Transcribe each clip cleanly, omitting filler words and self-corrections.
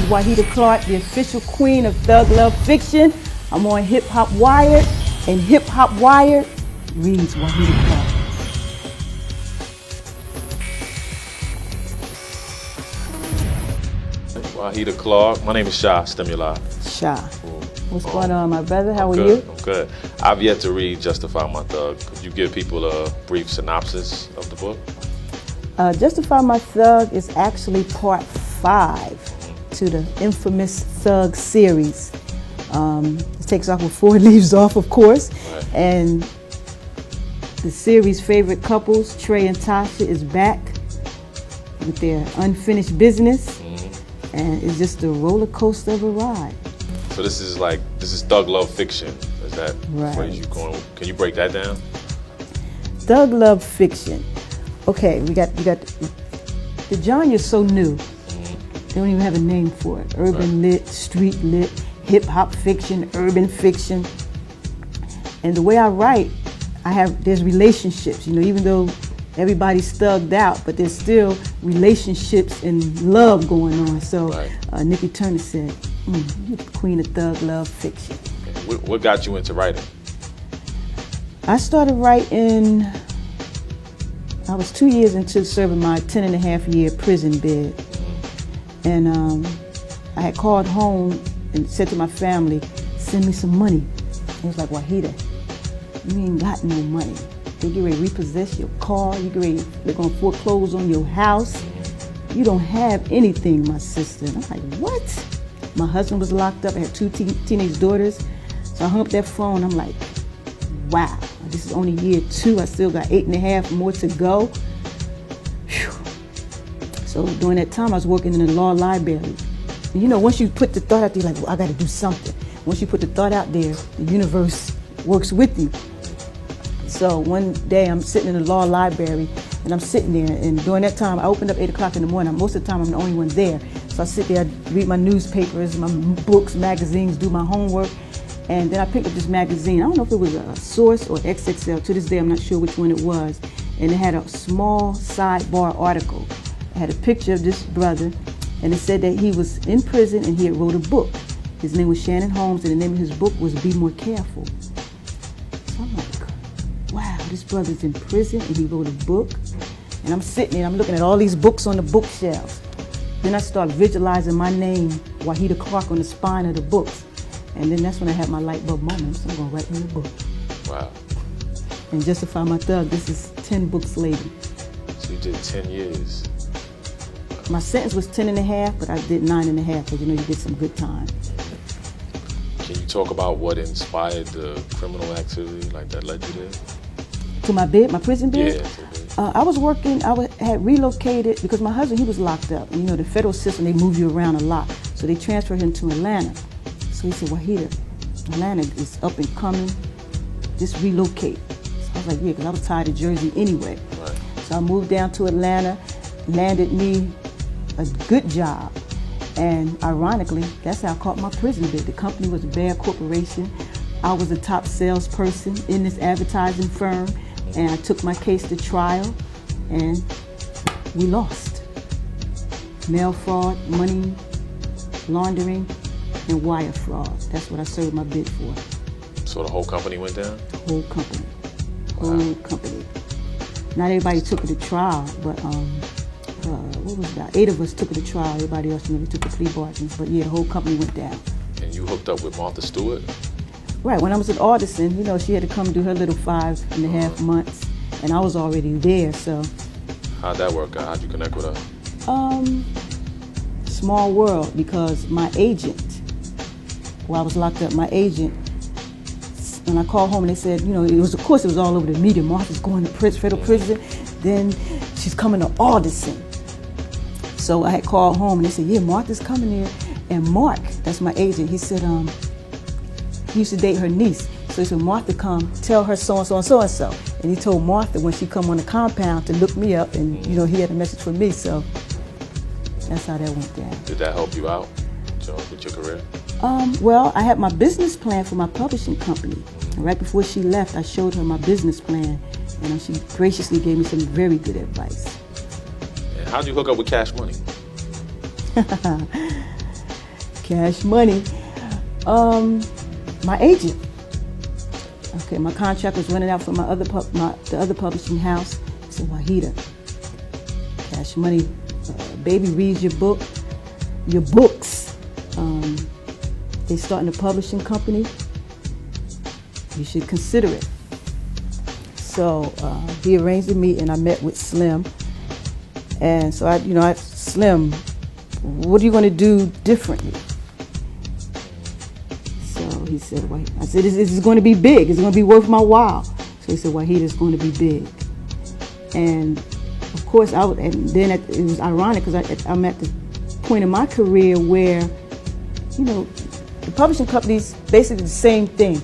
Wahida Clark, the official queen of Thug Love Fiction. I'm on Hip Hop Wired, and Hip Hop Wired reads Wahida Clark. Wahida Clark. My name is Shah Stimuli. Shah. What's going on, my brother? How are you? I'm good. I've yet to read Justify My Thug. Could you give people a brief synopsis of the book? Justify My Thug is actually part 5 to the infamous Thug series. It takes off before it leaves off, of course. Right. And the series' favorite couples, Trey and Tasha, is back with their unfinished business. And it's just a roller coaster of a ride. So this is Thug Love Fiction. Is that right? Phrase you going? Can you break that down? Thug Love Fiction. Okay, you got the genre is so new. They don't even have a name for it. Urban lit, street lit, hip hop fiction, urban fiction. And the way I write, there's relationships. You know, even though everybody's thugged out, but there's still relationships and love going on. So Nikki Turner said, you're the queen of Thug Love Fiction. What got you into writing? I started writing, I was 2 years into serving my 10.5-year prison bid. And I had called home and said to my family, send me some money. It was like, Wahida, you ain't got no money. They get ready to repossess your car. They're gonna foreclose on your house. You don't have anything, my sister. And I'm like, what? My husband was locked up. I had 2 teenage daughters. So I hung up that phone. I'm like, wow, this is only year 2. I still got 8.5 more to go. Whew. So during that time, I was working in the law library. And you know, once you put the thought out there, like, well, I gotta do something. Once you put the thought out there, the universe works with you. So one day I'm sitting in the law library and I'm sitting there, and during that time I opened up 8 o'clock in the morning. Most of the time I'm the only one there. So I sit there, I read my newspapers, my books, magazines, do my homework, and then I picked up this magazine. I don't know if it was a Source or XXL. To this day I'm not sure which one it was. And it had a small sidebar article. It had a picture of this brother, and it said that he was in prison and he had wrote a book. His name was Shannon Holmes, and the name of his book was Be More Careful. So I'm like, wow, this brother's in prison and he wrote a book. And I'm sitting there, I'm looking at all these books on the bookshelves. Then I start visualizing my name, Wahida Clark, on the spine of the books. And then that's when I had my light bulb moment. So I'm gonna write me a book. Wow. And Justify My Thug, this is 10 books later. So you did 10 years. My sentence was 10.5, but I did 9.5, because you know you get some good time. Can you talk about what inspired the criminal activity like that led you there? To my bid, my prison bid? Yeah. I was working, had relocated because my husband, he was locked up. And you know, the federal system, they move you around a lot. So they transferred him to Atlanta. So he said, Wahida, Atlanta is up and coming, just relocate. So I was like, yeah, because I was tired of Jersey anyway. Right. So I moved down to Atlanta, landed me a good job. And ironically, that's how I caught my prison bid. The company was a Bear Corporation. I was the top salesperson in this advertising firm, and I took my case to trial, and we lost. Mail fraud, money laundering, and wire fraud. That's what I served my bid for. So the whole company went down? The whole company. Wow. Whole company. Not everybody took it to trial, but what was that? 8 of us took it to trial. Everybody else never took the plea bargains. But yeah, the whole company went down. And you hooked up with Martha Stewart? Right, when I was at Artisan, you know, she had to come do her little 5.5 months, and I was already there, so. How'd that work out? How'd you connect with her? Small world, because my agent, while I was locked up, my agent, when I called home and they said, you know, of course it was all over the media, Martha's going to federal prison, then she's coming to Artisan. So I had called home and they said, yeah, Martha's coming here. And Mark, that's my agent, he said, he used to date her niece. So he said, Martha, come, tell her so-and-so and so-and-so. And he told Martha when she come on the compound to look me up, and you know, he had a message for me, so that's how that went down. Did that help you out, Joe, with your career? Well, I had my business plan for my publishing company. And right before she left, I showed her my business plan, and she graciously gave me some very good advice. And how'd you hook up with Cash Money? Cash Money. My agent. Okay, my contract was running out from the other publishing house. He said, Wahida, Cash Money, baby reads your books. They're starting a publishing company. You should consider it. So he arranged a meeting. I met with Slim, and so I Slim, what are you going to do differently? So he said, I said, this is going to be big. It's going to be worth my while. So he said, Wahida, it's going to be big. And of course, it was ironic because I'm at the point in my career where, the publishing companies basically the same thing.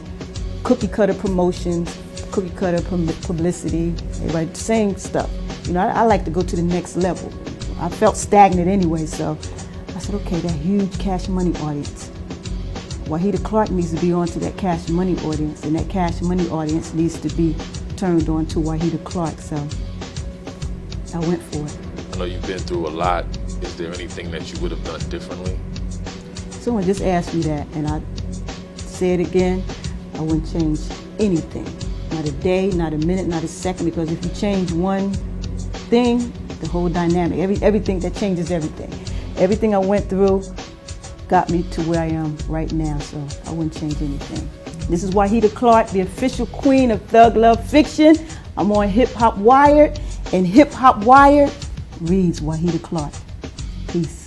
Cookie cutter promotions, cookie cutter publicity, everybody saying stuff. I like to go to the next level. I felt stagnant anyway, so I said, okay, that huge Cash Money audience. Wahida Clark needs to be on to that Cash Money audience, and that Cash Money audience needs to be turned on to Wahida Clark, so I went for it. I know you've been through a lot. Is there anything that you would have done differently? Someone just asked me that, and I say it again, I wouldn't change anything. Not a day, not a minute, not a second, because if you change one thing, the whole dynamic, everything that changes everything. Everything I went through got me to where I am right now, so I wouldn't change anything. This is Wahida Clark, the official queen of Thug Love Fiction. I'm on Hip Hop Wired, and Hip Hop Wired reads Wahida Clark. Peace.